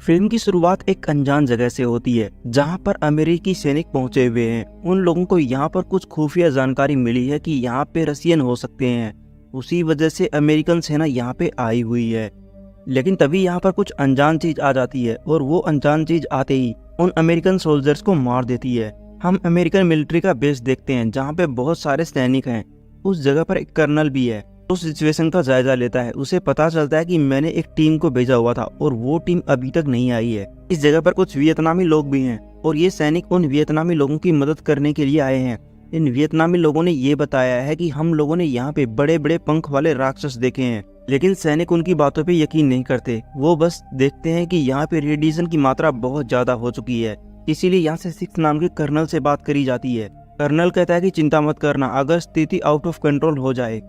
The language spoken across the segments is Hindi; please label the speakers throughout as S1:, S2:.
S1: फिल्म की शुरुआत एक अनजान जगह से होती है जहां पर अमेरिकी सैनिक पहुंचे हुए हैं। उन लोगों को यहां पर कुछ खुफिया जानकारी मिली है कि यहां पे रसियन हो सकते हैं। उसी वजह से अमेरिकन सेना यहां पे आई हुई है। लेकिन तभी यहां पर कुछ अनजान चीज आ जाती है और वो अनजान चीज आते ही उन अमेरिकन सोल्जर्स को मार देती है। हम अमेरिकन मिलिट्री का बेस देखते हैं जहाँ पे बहुत सारे सैनिक हैं। उस जगह पर एक कर्नल भी है। उस सिचुएशन का जायजा लेता है। उसे पता चलता है कि मैंने एक टीम को भेजा हुआ था और वो टीम अभी तक नहीं आई है। इस जगह पर कुछ वियतनामी लोग भी हैं और ये सैनिक उन वियतनामी लोगों की मदद करने के लिए आए हैं। इन वियतनामी लोगों ने ये बताया है कि हम लोगों ने यहाँ पे बड़े बड़े पंख वाले राक्षस देखे हैं। लेकिन सैनिक उनकी बातों पे यकीन नहीं करते। वो बस देखते हैं कि यहाँ पे रेडिएशन की मात्रा बहुत ज्यादा हो चुकी है। इसीलिए यहाँ से 6 नाम के कर्नल से बात करी जाती है। कर्नल कहता है कि चिंता मत करना, अगर स्थिति आउट ऑफ कंट्रोल हो जाए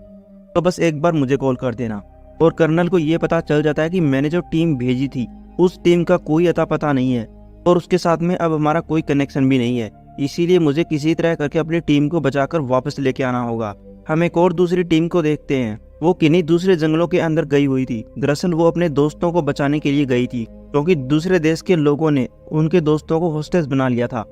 S1: तो बस एक बार मुझे कॉल कर देना। और कर्नल को ये पता चल जाता है कि मैंने जो टीम भेजी थी उस टीम का कोई अता पता नहीं है और उसके साथ में अब हमारा कोई कनेक्शन भी नहीं है। इसीलिए मुझे किसी तरह करके अपनी टीम को बचाकर वापस लेके आना होगा। हम एक और दूसरी टीम को देखते हैं। वो किन्हीं दूसरे जंगलों के अंदर गई हुई थी। दरअसल वो अपने दोस्तों को बचाने के लिए गई थी क्योंकि दूसरे देश के लोगों ने उनके दोस्तों को होस्टेज बना लिया था।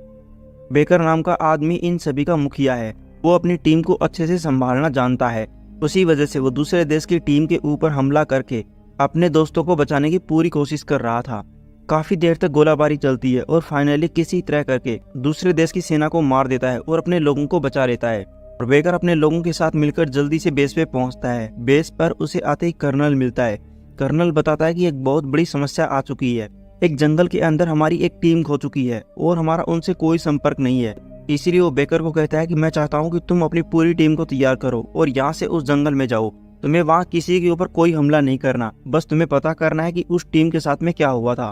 S1: बेकर नाम का आदमी इन सभी का मुखिया है। वो अपनी टीम को अच्छे से संभालना जानता है। उसी वजह से वो दूसरे देश की टीम के ऊपर हमला करके अपने दोस्तों को बचाने की पूरी कोशिश कर रहा था। काफी देर तक गोलाबारी चलती है और फाइनली किसी तरह करके दूसरे देश की सेना को मार देता है और अपने लोगों को बचा लेता है। और बेकर अपने लोगों के साथ मिलकर जल्दी से बेस पे पहुंचता है। बेस पर उसे आते ही कर्नल मिलता है। कर्नल बताता है कि एक बहुत बड़ी समस्या आ चुकी है। एक जंगल के अंदर हमारी एक टीम खो चुकी है और हमारा उनसे कोई संपर्क नहीं है। इसीलिए वो बेकर को कहता है कि मैं चाहता हूँ कि तुम अपनी पूरी टीम को तैयार करो और यहाँ से उस जंगल में जाओ। तुम्हें वहाँ किसी के ऊपर कोई हमला नहीं करना, बस तुम्हें पता करना है कि उस टीम के साथ में क्या हुआ था।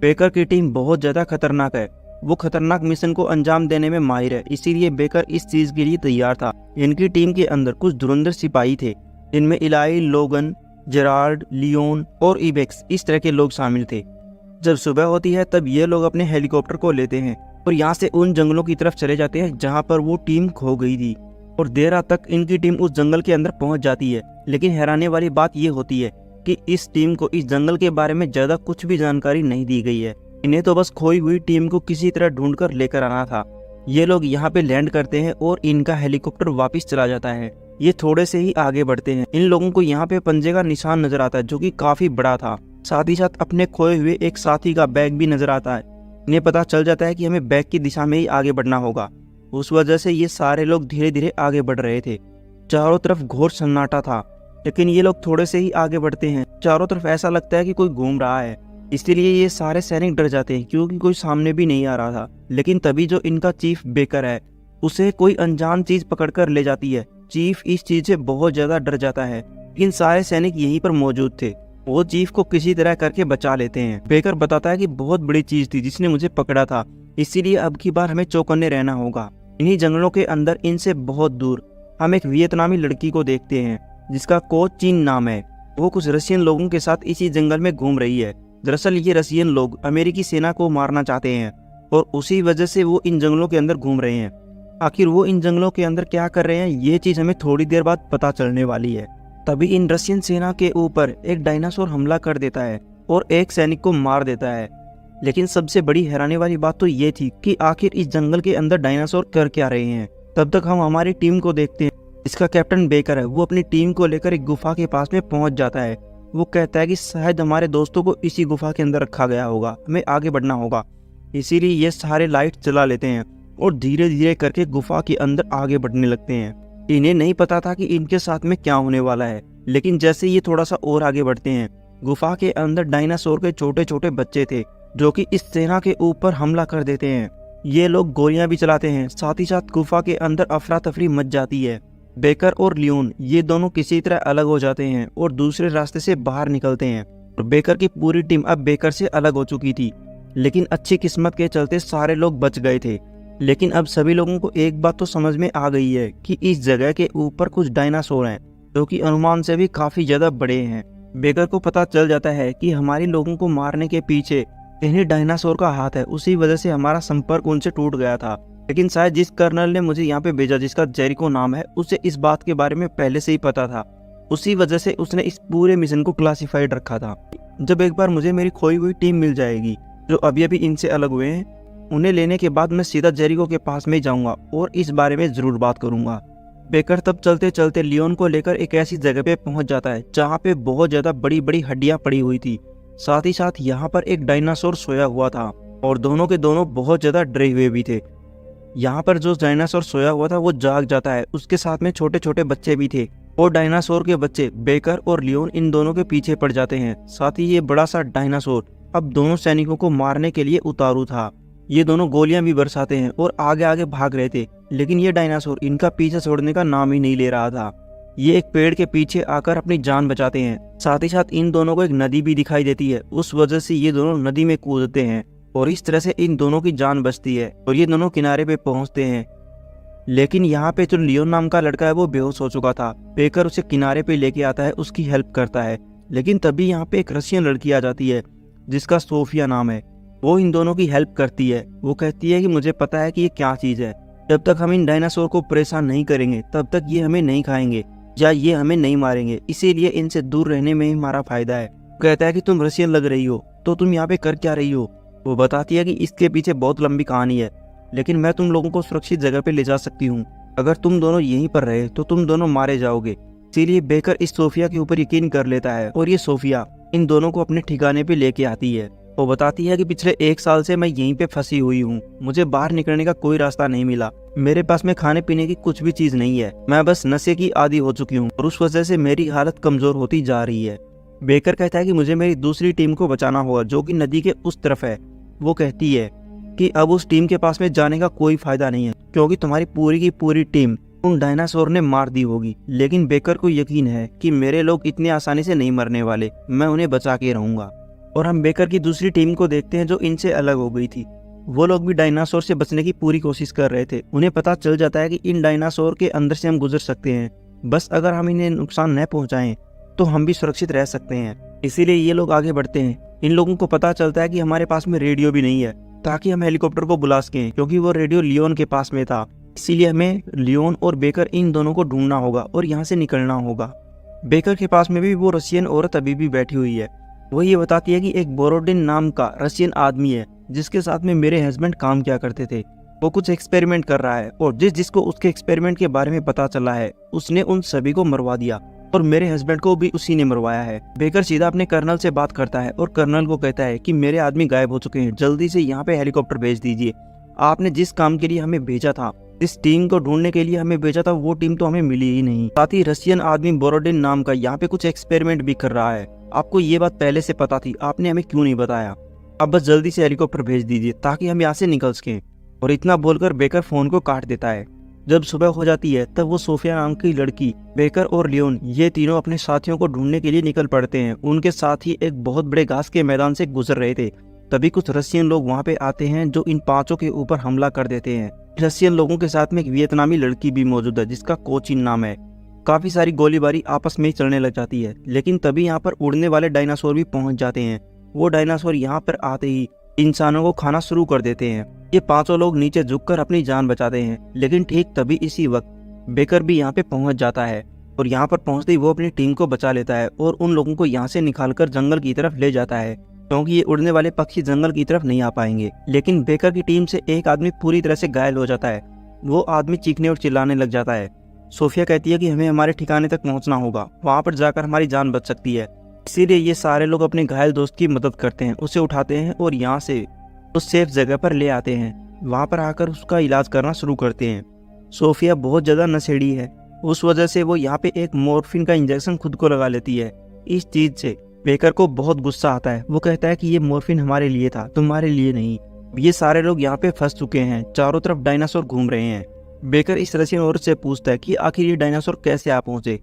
S1: बेकर की टीम बहुत ज्यादा खतरनाक है। वो खतरनाक मिशन को अंजाम देने में माहिर है। इसीलिए बेकर इस चीज के लिए तैयार था। इनकी टीम के अंदर कुछ धुरंधर सिपाही थे। इनमें इलाई, लोगन, जेराल्ड, लियोन और इबेक्स इस तरह के लोग शामिल थे। जब सुबह होती है तब ये लोग अपने हेलीकॉप्टर को लेते हैं और यहाँ से उन जंगलों की तरफ चले जाते हैं जहाँ पर वो टीम खो गई थी। और देर रात तक इनकी टीम उस जंगल के अंदर पहुंच जाती है। लेकिन हैरानी वाली बात ये होती है कि इस टीम को इस जंगल के बारे में ज्यादा कुछ भी जानकारी नहीं दी गई है। इन्हें तो बस खोई हुई टीम को किसी तरह ढूंढकर लेकर आना था। ये लोग यहाँ पे लैंड करते हैं और इनका हेलीकॉप्टर वापस चला जाता है। ये थोड़े से ही आगे बढ़ते हैं। इन लोगों को यहाँ पे पंजे का निशान नजर आता है जो कि काफी बड़ा था। साथ ही साथ अपने खोए हुए एक साथी का बैग भी नजर आता है। इन्हें पता चल जाता है कि हमें बैग की दिशा में ही आगे बढ़ना होगा। उस वजह से ये सारे लोग धीरे धीरे आगे बढ़ रहे थे। चारों तरफ घोर सन्नाटा था। लेकिन ये लोग थोड़े से ही आगे बढ़ते हैं। चारों तरफ ऐसा लगता है कि कोई घूम रहा है। इसीलिए ये सारे सैनिक डर जाते हैं क्योंकि कोई सामने भी नहीं आ रहा था। लेकिन तभी जो इनका चीफ बेकर है उसे कोई अनजान चीज पकड़कर ले जाती है। चीफ इस चीज से बहुत ज्यादा डर जाता है। लेकिन सारे सैनिक यहीं पर मौजूद थे। वो चीफ को किसी तरह करके बचा लेते हैं। बेकर बताता है कि बहुत बड़ी चीज थी जिसने मुझे पकड़ा था, इसीलिए अब की बार हमें चौकन्ने रहना होगा। इन्हीं जंगलों के अंदर इनसे बहुत दूर हम एक वियतनामी लड़की को देखते हैं जिसका को चीन नाम है। वो कुछ रशियन लोगों के साथ इसी जंगल में घूम रही है। दरअसल ये रशियन लोग अमेरिकी सेना को मारना चाहते हैं और उसी वजह से वो इन जंगलों के अंदर घूम रहे हैं। आखिर वो इन जंगलों के अंदर क्या कर रहे हैं ये चीज हमें थोड़ी देर बाद पता चलने वाली है। तभी इन रशियन सेना के ऊपर एक डायनासोर हमला कर देता है और एक सैनिक को मार देता है। लेकिन सबसे बड़ी हैरानी वाली बात तो ये थी कि आखिर इस जंगल के अंदर डायनासोर कर क्या रहे हैं। तब तक हम हमारी टीम को देखते हैं। इसका कैप्टन बेकर है। वो अपनी टीम को लेकर एक गुफा के पास में पहुंच जाता है। वो कहता है कि शायद हमारे दोस्तों को इसी गुफा के अंदर रखा गया होगा, हमें आगे बढ़ना होगा। इसीलिए ये सारे लाइट जला लेते हैं और धीरे धीरे करके गुफा के अंदर आगे बढ़ने लगते हैं। इन्हें नहीं पता था कि इनके साथ में क्या होने वाला है। लेकिन जैसे ये थोड़ा सा और आगे बढ़ते हैं, गुफा के अंदर डायनासोर के छोटे छोटे बच्चे थे जो कि इस सेना के ऊपर हमला कर देते हैं। ये लोग गोलियां भी चलाते हैं। साथ ही साथ गुफा के अंदर अफरा तफरी मच जाती है। बेकर और लियोन ये दोनों किसी तरह अलग हो जाते हैं और दूसरे रास्ते से बाहर निकलते हैं। और बेकर की पूरी टीम अब बेकर से अलग हो चुकी थी। लेकिन अच्छी किस्मत के चलते सारे लोग बच गए थे। लेकिन अब सभी लोगों को एक बात तो समझ में आ गई है कि इस जगह के ऊपर कुछ डायनासोर हैं जो कि अनुमान से भी काफी ज्यादा बड़े हैं। बेकर को पता चल जाता है कि हमारे लोगों को मारने के पीछे इन्हीं डायनासोर का हाथ है। उसी वजह से हमारा संपर्क उनसे टूट गया था। लेकिन शायद जिस कर्नल ने मुझे यहाँ पे भेजा, जिसका जेरिको नाम है, उसे इस बात के बारे में पहले से ही पता था। उसी वजह से उसने इस पूरे मिशन को क्लासिफाइड रखा था। जब एक बार मुझे मेरी खोई हुई टीम मिल जाएगी जो अभी अभी इनसे अलग हुए हैं, उन्हें लेने के बाद मैं सीधा जेरिको के पास में ही जाऊंगा और इस बारे में जरूर बात करूंगा। बेकर तब चलते चलते लियोन को लेकर एक ऐसी जगह पे पहुंच जाता है जहाँ पे बहुत ज्यादा बड़ी बड़ी हड्डियां पड़ी हुई थी। साथ ही साथ यहाँ पर एक डायनासोर सोया हुआ था और दोनों के दोनों बहुत ज्यादा डरे हुए भी थे। यहाँ पर जो डायनासोर सोया हुआ था वो जाग जाता है, उसके साथ में छोटे छोटे बच्चे भी थे और डायनासोर के बच्चे बेकर और लियोन इन दोनों के पीछे पड़ जाते हैं। साथ ही ये बड़ा सा डायनासोर अब दोनों सैनिकों को मारने के लिए उतारू था। ये दोनों गोलियां भी बरसाते हैं और आगे आगे भाग रहे थे, लेकिन ये डायनासोर इनका पीछा छोड़ने का नाम ही नहीं ले रहा था। ये एक पेड़ के पीछे आकर अपनी जान बचाते हैं। साथ ही साथ इन दोनों को एक नदी भी दिखाई देती है, उस वजह से ये दोनों नदी में कूदते हैं और इस तरह से इन दोनों की जान बचती है और ये दोनों किनारे पे पहुंचते हैं। लेकिन यहाँ पे जो लियोन नाम का लड़का है वो बेहोश हो चुका था। बेकर उसे किनारे पे लेके आता है, उसकी हेल्प करता है। लेकिन तभी यहाँ पे एक रशियन लड़की आ जाती है जिसका सोफिया नाम है। वो इन दोनों की हेल्प करती है। वो कहती है कि मुझे पता है कि ये क्या चीज है, जब तक हम इन डायनासोर को परेशान नहीं करेंगे तब तक ये हमें नहीं खाएंगे या ये हमें नहीं मारेंगे, इसीलिए इनसे दूर रहने में ही हमारा फायदा है। कहता है कि तुम रशियन लग रही हो तो तुम यहाँ पे कर क्या रही हो। वो बताती है कि इसके पीछे बहुत लंबी कहानी है, लेकिन मैं तुम लोगों को सुरक्षित जगह पे ले जा सकती हूँ। अगर तुम दोनों यहीं पर रहे तो तुम दोनों मारे जाओगे। इसीलिए बेकर इस सोफिया के ऊपर यकीन कर लेता है और ये सोफिया इन दोनों को अपने ठिकाने पे लेके आती है। वो बताती है कि पिछले 1 साल से मैं यहीं पे फंसी हुई हूँ, मुझे बाहर निकलने का कोई रास्ता नहीं मिला, मेरे पास में खाने पीने की कुछ भी चीज नहीं है, मैं बस नशे की आदी हो चुकी हूँ और उस वजह से मेरी हालत कमजोर होती जा रही है। बेकर कहता है कि मुझे मेरी दूसरी टीम को बचाना होगा जो कि नदी के उस तरफ है। वो कहती है कि अब उस टीम के पास में जाने का कोई फायदा नहीं है क्योंकि तुम्हारी पूरी की पूरी टीम उन डायनासोर ने मार दी होगी। लेकिन बेकर को यकीन है कि मेरे लोग इतने आसानी से नहीं मरने वाले, मैं उन्हें बचा के रहूंगा। और हम बेकर की दूसरी टीम को देखते हैं जो इनसे अलग हो गई थी। वो लोग भी डायनासोर से बचने की पूरी कोशिश कर रहे थे। उन्हें पता चल जाता है कि इन डायनासोर के अंदर से हम गुजर सकते हैं, बस अगर हम इन्हें नुकसान न पहुंचाएं तो हम भी सुरक्षित रह सकते हैं। इसीलिए ये लोग आगे बढ़ते हैं। इन लोगों को पता चलता है कि हमारे पास में रेडियो भी नहीं है ताकि हम हेलीकॉप्टर को बुला सकें, क्योंकि वो रेडियो लियोन के पास में था। इसीलिए हमें लियोन और बेकर इन दोनों को ढूंढना होगा और यहाँ से निकलना होगा। बेकर के पास में भी वो रशियन औरत अभी भी बैठी हुई है। वो ये बताती है कि एक बोरोडिन नाम का रशियन आदमी है जिसके साथ में मेरे हस्बैंड काम किया करते थे। वो कुछ एक्सपेरिमेंट कर रहा है और जिसको उसके एक्सपेरिमेंट के बारे में पता चला है उसने उन सभी को मरवा दिया और मेरे हस्बैंड को भी उसी ने मरवाया है। बेकर सीधा अपने कर्नल से बात करता है और कर्नल को कहता है कि मेरे आदमी गायब हो चुके हैं, जल्दी से यहाँ पे हेलीकॉप्टर भेज दीजिए। आपने जिस काम के लिए हमें भेजा था, जिस टीम को ढूंढने के लिए हमें भेजा था, वो टीम तो हमें मिली ही नहीं। साथ ही रशियन आदमी बोरोडिन नाम का यहाँ पे कुछ एक्सपेरिमेंट भी कर रहा है। आपको ये बात पहले से पता थी, आपने हमें क्यों नहीं बताया। अब बस जल्दी से हेलीकॉप्टर भेज दीजिए ताकि हम यहाँ से निकल सकें। और इतना बोलकर बेकर फोन को काट देता है। जब सुबह हो जाती है तब वो सोफिया नाम की लड़की, बेकर और लियोन ये तीनों अपने साथियों को ढूंढने के लिए निकल पड़ते हैं। उनके साथ ही एक बहुत बड़े घास के मैदान से गुजर रहे थे। तभी कुछ रशियन लोग वहाँ पे आते हैं जो इन 5 के ऊपर हमला कर देते हैं। रशियन लोगों के साथ में एक वियतनामी लड़की भी मौजूद है जिसका कोचिन नाम है। काफी सारी गोलीबारी आपस में ही चलने लग जाती है। लेकिन तभी यहाँ पर उड़ने वाले डायनासोर भी पहुंच जाते हैं। वो डायनासोर यहाँ पर आते ही इंसानों को खाना शुरू कर देते हैं। ये 5 लोग नीचे झुककर अपनी जान बचाते हैं। लेकिन ठीक तभी इसी वक्त बेकर भी यहाँ पे पहुंच जाता है और यहाँ पर पहुंचते ही वो अपनी टीम को बचा लेता है और उन लोगों को यहाँ से निकालकर जंगल की तरफ ले जाता है, क्योंकि ये उड़ने वाले पक्षी जंगल की तरफ नहीं आ पाएंगे। लेकिन बेकर की टीम से एक आदमी पूरी तरह से घायल हो जाता है। वो आदमी चीखने और चिल्लाने लग जाता है। सोफिया कहती है कि हमें हमारे ठिकाने तक पहुंचना होगा, वहां पर जाकर हमारी जान बच सकती है। इसीलिए ये सारे लोग अपने घायल दोस्त की मदद करते हैं, उसे उठाते हैं और यहाँ से उस सेफ जगह पर ले आते हैं। वहां पर आकर उसका इलाज करना शुरू करते हैं। सोफिया बहुत ज्यादा नशेड़ी है, उस वजह से वो यहाँ पे एक मॉर्फिन का इंजेक्शन खुद को लगा लेती है। इस चीज से बेकर को बहुत गुस्सा आता है। वो कहता है कि ये मॉर्फिन हमारे लिए था, तुम्हारे लिए नहीं। ये सारे लोग यहाँ पे फंस चुके हैं, चारों तरफ डायनासोर घूम रहे हैं। बेकर इस रशियन औरत से पूछता है कि आखिर ये डायनासोर कैसे आ पहुंचे।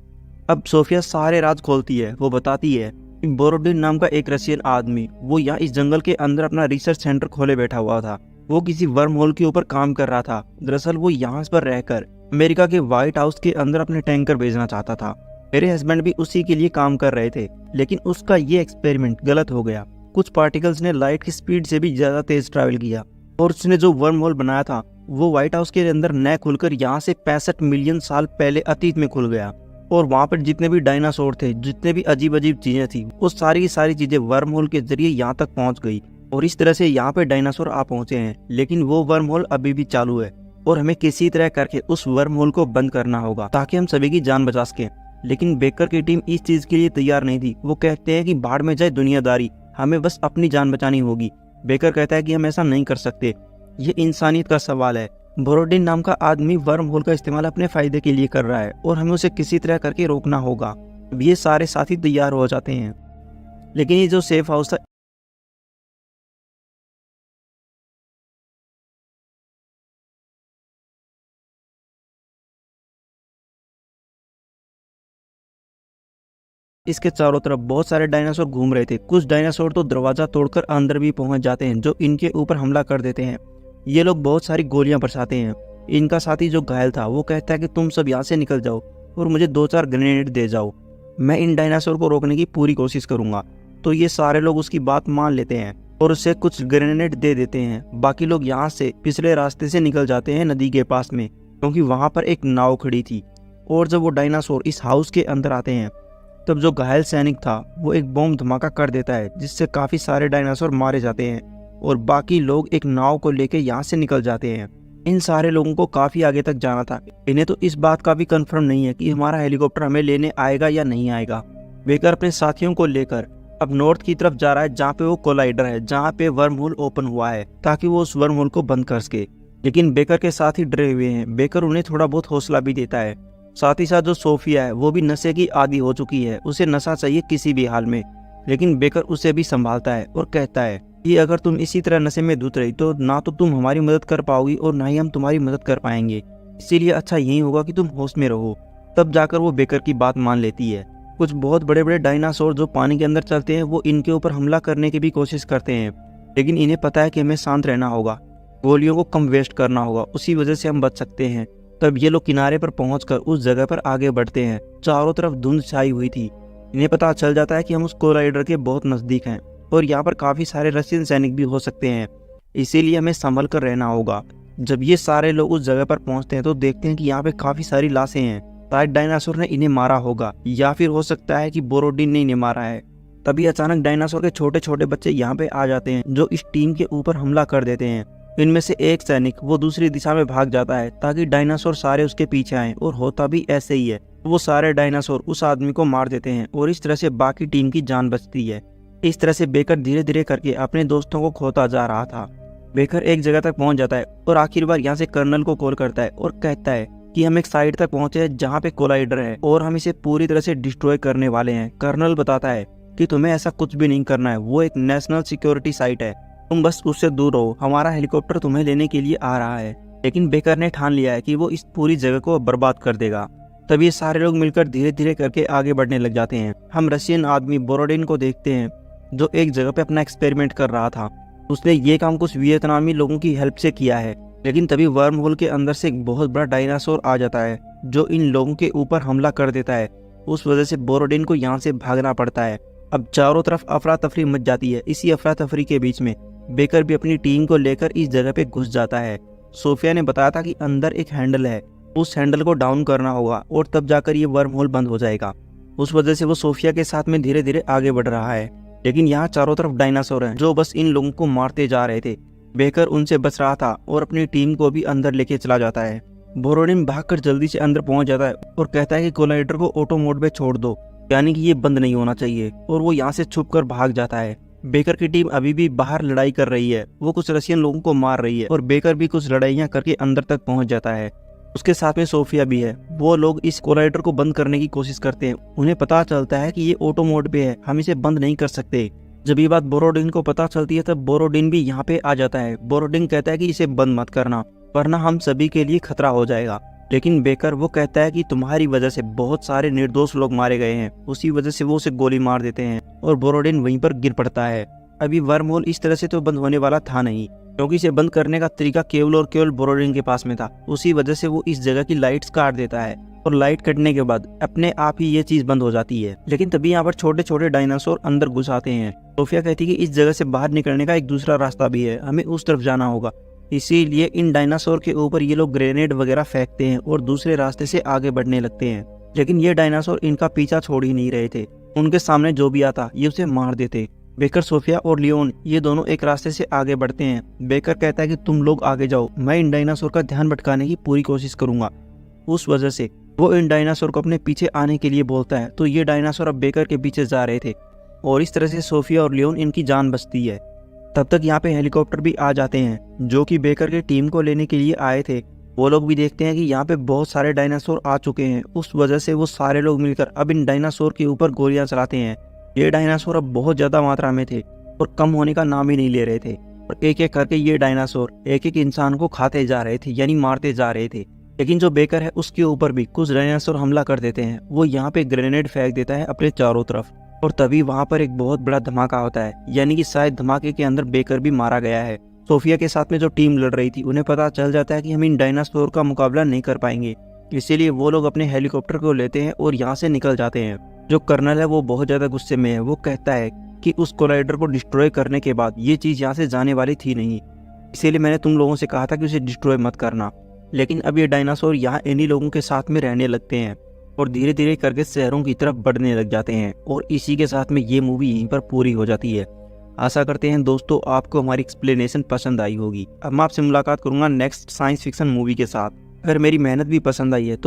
S1: अब सोफिया सारे राज खोलती है। वो बताती है कि बोरोडिन नाम का एक रशियन आदमी वो यहाँ इस जंगल के अंदर अपना रिसर्च सेंटर खोले बैठा हुआ था। वो किसी वर्म होल के ऊपर काम कर रहा था। दरअसल वो यहाँ पर रहकर अमेरिका के व्हाइट हाउस के अंदर अपने टैंकर भेजना चाहता था। मेरे हस्बैंड भी उसी के लिए काम कर रहे थे, लेकिन उसका ये एक्सपेरिमेंट गलत हो गया। कुछ पार्टिकल्स ने लाइट की स्पीड से भी ज्यादा तेज ट्रैवल किया और उसने जो वर्म होल बनाया था वो व्हाइट हाउस के अंदर न खुलकर यहाँ से 65 मिलियन साल पहले अतीत में खुल गया। और वहाँ पर जितने भी डायनासोर थे, जितने भी अजीब अजीब चीजें थी, वो सारी की सारी चीजें वर्म होल के जरिए यहाँ तक पहुँच गई और इस तरह से यहाँ पे डायनासोर आ पहुंचे हैं। लेकिन वो वर्म होल अभी भी चालू है और हमें किसी तरह करके उस वर्म होल को बंद करना होगा ताकि हम सभी की जान बचा सकें। लेकिन बेकर की टीम इस चीज के लिए तैयार नहीं थी। वो कहते हैं कि बाढ़ में जाए दुनियादारी, हमें बस अपनी जान बचानी होगी। बेकर कहता है कि हम ऐसा नहीं कर सकते, ये इंसानियत का सवाल है। बोरोडिन नाम का आदमी वर्म होल का इस्तेमाल अपने फायदे के लिए कर रहा है और हमें उसे किसी तरह करके रोकना होगा। अब ये सारे साथी तैयार हो जाते हैं, लेकिन ये जो सेफ हाउस था इसके चारों तरफ बहुत सारे डायनासोर घूम रहे थे। कुछ डायनासोर तो दरवाजा तोड़कर अंदर भी पहुंच जाते हैं, जो इनके ऊपर हमला कर देते हैं। ये लोग बहुत सारी गोलियां बरसाते हैं। इनका साथी जो घायल था वो कहता है कि तुम सब यहाँ से निकल जाओ और मुझे 2-4 ग्रेनेड दे जाओ, मैं इन डायनासोर को रोकने की पूरी कोशिश करूंगा। तो ये सारे लोग उसकी बात मान लेते हैं और उसे कुछ ग्रेनेड दे देते हैं। बाकी लोग यहाँ से पिछले रास्ते से निकल जाते हैं नदी के पास में, क्योंकि वहां पर एक नाव खड़ी थी। और जब वो डायनासोर इस हाउस के अंदर आते हैं तब जो घायल सैनिक था वो एक बम धमाका कर देता है, जिससे काफी सारे डायनासोर मारे जाते हैं और बाकी लोग एक नाव को लेकर यहाँ से निकल जाते हैं। इन सारे लोगों को काफी आगे तक जाना था। इन्हें तो इस बात का भी कंफर्म नहीं है कि हमारा हेलीकॉप्टर हमें लेने आएगा या नहीं आएगा। बेकर अपने साथियों को लेकर अब नॉर्थ की तरफ जा रहा है, जहाँ पे वो कोलाइडर है, जहाँ पे वर्म होल ओपन हुआ है, ताकि वो उस वर्म होल को बंद कर सके। लेकिन बेकर के साथ ही डरे हुए हैं। बेकर उन्हें थोड़ा बहुत हौसला भी देता है। साथ ही साथ जो सोफिया है वो भी नशे की आदी हो चुकी है, उसे नशा चाहिए किसी भी हाल में। लेकिन बेकर उसे भी संभालता है और कहता है कि अगर तुम इसी तरह नशे में धुत रही तो ना तो तुम हमारी मदद कर पाओगी और ना ही हम तुम्हारी मदद कर पाएंगे, इसीलिए अच्छा यही होगा कि तुम होश में रहो। तब जाकर वो बेकर की बात मान लेती है। कुछ बहुत बड़े बड़े डायनासोर जो पानी के अंदर चलते हैं वो इनके ऊपर हमला करने की भी कोशिश करते हैं, लेकिन इन्हें पता है कि हमें शांत रहना होगा, गोलियों को कम वेस्ट करना होगा, उसी वजह से हम बच सकते हैं। तब ये लोग किनारे पर पहुंचकर उस जगह पर आगे बढ़ते हैं। चारों तरफ धुंध छाई हुई थी। इन्हें पता चल जाता है कि हम उस कोलाइडर के बहुत नजदीक हैं और यहाँ पर काफी सारे रशियन सैनिक भी हो सकते हैं, इसीलिए हमें संभल कर रहना होगा। जब ये सारे लोग उस जगह पर पहुंचते हैं तो देखते हैं कि यहाँ पे काफी सारी लाशें हैं। शायद डायनासोर ने इन्हें मारा होगा या फिर हो सकता है कि बोरोडिन ने इन्हें मारा है। तभी अचानक डायनासोर के छोटे छोटे बच्चे यहाँ पे आ जाते हैं, जो इस टीम के ऊपर हमला कर देते हैं। इनमें से एक सैनिक वो दूसरी दिशा में भाग जाता है ताकि डायनासोर सारे उसके पीछे आएं, और होता भी ऐसे ही है। वो सारे डायनासोर उस आदमी को मार देते हैं और इस तरह से बाकी टीम की जान बचती है। इस तरह से बेकर धीरे धीरे करके अपने दोस्तों को खोता जा रहा था। बेकर एक जगह तक पहुंच जाता है और आखिर बार यहाँ से कर्नल को कॉल करता है और कहता है कि हम एक साइड तक पहुंचे हैं जहाँ पे कोलाइडर है और हम इसे पूरी तरह से डिस्ट्रॉय करने वाले हैं। कर्नल बताता है कि तुम्हें ऐसा कुछ भी नहीं करना है, वो एक नेशनल सिक्योरिटी साइट है, तुम बस उससे दूर रहो, हमारा हेलीकॉप्टर तुम्हें लेने के लिए आ रहा है। लेकिन बेकर ने ठान लिया है कि वो इस पूरी जगह को बर्बाद कर देगा। तभी ये सारे लोग मिलकर धीरे धीरे करके आगे बढ़ने लग जाते हैं। हम रशियन आदमी बोरोडिन को देखते हैं जो एक जगह पे अपना एक्सपेरिमेंट कर रहा था। उसने ये काम कुछ वियतनामी लोगों की हेल्प से किया है। लेकिन तभी वर्म होल के अंदर से एक बहुत बड़ा डायनासोर आ जाता है जो इन लोगों के ऊपर हमला कर देता है। उस वजह से बोरोडिन को यहाँ से भागना पड़ता है। अब चारों तरफ अफरा तफरी मच जाती है। इसी अफरा तफरी के बीच में बेकर भी अपनी टीम को लेकर इस जगह पे घुस जाता है। सोफिया ने बताया था कि अंदर एक हैंडल है, उस हैंडल को डाउन करना होगा और तब जाकर ये वर्म होल बंद हो जाएगा। उस वजह से वो सोफिया के साथ में धीरे धीरे आगे बढ़ रहा है। लेकिन यहाँ चारों तरफ डायनासोर हैं जो बस इन लोगों को मारते जा रहे थे। बेकर उनसे बच रहा था और अपनी टीम को भी अंदर लेके चला जाता है। बोरोडिन भागकर जल्दी से अंदर पहुंच जाता है और कहता है कि कोलाइडर को ऑटो मोड पे छोड़ दो, यानी कि ये बंद नहीं होना चाहिए, और वो यहाँ से छुपकर भाग जाता है। बेकर की टीम अभी भी बाहर लड़ाई कर रही है, वो कुछ रशियन लोगों को मार रही है और बेकर भी कुछ लड़ाइयाँ करके अंदर तक पहुंच जाता है। उसके साथ में सोफिया भी है। वो लोग इस कोलाइडर को बंद करने की कोशिश करते हैं। उन्हें पता चलता है कि ये ऑटो मोड पे है, हम इसे बंद नहीं कर सकते। जब ये बात बोरोडिन को पता चलती है तब बोरोडिन भी यहाँ पे आ जाता है। बोरोडिन कहता है कि इसे बंद मत करना, वरना हम सभी के लिए खतरा हो जाएगा। लेकिन बेकर वो कहता है कि तुम्हारी वजह से बहुत सारे निर्दोष लोग मारे गए हैं, उसी वजह से वो उसे गोली मार देते हैं और बोरोडिन वहीं पर गिर पड़ता है। अभी वर्म होल इस तरह से तो बंद होने वाला था नहीं, क्योंकि इसे बंद करने का तरीका केवल और केवल बोरोडिन के पास में था। उसी वजह से वो इस जगह की लाइट्स काट देता है और लाइट कटने के बाद अपने आप ही ये चीज बंद हो जाती है। लेकिन तभी यहाँ पर छोटे छोटे डायनासोर अंदर घुस आते हैं। सोफिया कहती है कि इस जगह से बाहर निकलने का एक दूसरा रास्ता भी है, हमें उस तरफ जाना होगा। इसीलिए इन डायनासोर के ऊपर ये लोग ग्रेनेड वगैरह फेंकते हैं और दूसरे रास्ते से आगे बढ़ने लगते हैं। लेकिन ये डायनासोर इनका पीछा छोड़ ही नहीं रहे थे। उनके सामने जो भी आता ये उसे मार देते। बेकर, सोफिया और लियोन ये दोनों एक रास्ते से आगे बढ़ते हैं। बेकर कहता है कि तुम लोग आगे जाओ, मैं इन डायनासोर का ध्यान भटकाने की पूरी कोशिश करूंगा। उस वजह से वो इन डायनासोर को अपने पीछे आने के लिए बोलता है, तो ये डायनासोर अब बेकर के पीछे जा रहे थे और इस तरह से सोफिया और लियोन इनकी जान बचती है। तब तक यहाँ पे हेलीकॉप्टर भी आ जाते हैं जो कि बेकर के टीम को लेने के लिए आए थे। वो लोग भी देखते हैं कि यहाँ पे बहुत सारे डायनासोर आ चुके हैं। उस वजह से वो सारे लोग मिलकर अब इन डायनासोर के ऊपर गोलियां चलाते हैं। ये डायनासोर अब बहुत ज्यादा मात्रा में थे और कम होने का नाम ही नहीं ले रहे थे और एक एक करके ये डायनासोर एक एक इंसान को खाते जा रहे थे, यानी मारते जा रहे थे। लेकिन जो बेकर है उसके ऊपर भी कुछ डायनासोर हमला कर देते हैं। वो यहाँ पे ग्रेनेड फेंक देता है अपने चारों तरफ और तभी वहाँ पर एक बहुत बड़ा धमाका होता है, यानी कि शायद धमाके के अंदर बेकर भी मारा गया है। सोफिया के साथ में जो टीम लड़ रही थी उन्हें पता चल जाता है कि हम इन डायनासोर का मुकाबला नहीं कर पाएंगे, इसीलिए वो लोग अपने हेलीकॉप्टर को लेते हैं और यहाँ से निकल जाते हैं। जो कर्नल है वो बहुत ज्यादा गुस्से में है। वो कहता है कि उस कोलाइडर को डिस्ट्रॉय करने के बाद ये चीज यहाँ से जाने वाली थी नहीं, इसीलिए मैंने तुम लोगों से कहा था कि उसे डिस्ट्रॉय मत करना। लेकिन अब ये डायनासोर यहाँ इन्हीं लोगों के साथ में रहने लगते हैं और धीरे धीरे करके शहरों की तरफ बढ़ने लग जाते हैं और इसी के साथ में ये मूवी यहीं पर पूरी हो जाती है। आशा करते हैं दोस्तों आपको हमारी एक्सप्लेनेशन पसंद आई होगी। अब मैं आपसे मुलाकात करूंगा नेक्स्ट साइंस फिक्शन मूवी के साथ। अगर मेरी मेहनत भी पसंद आई है तो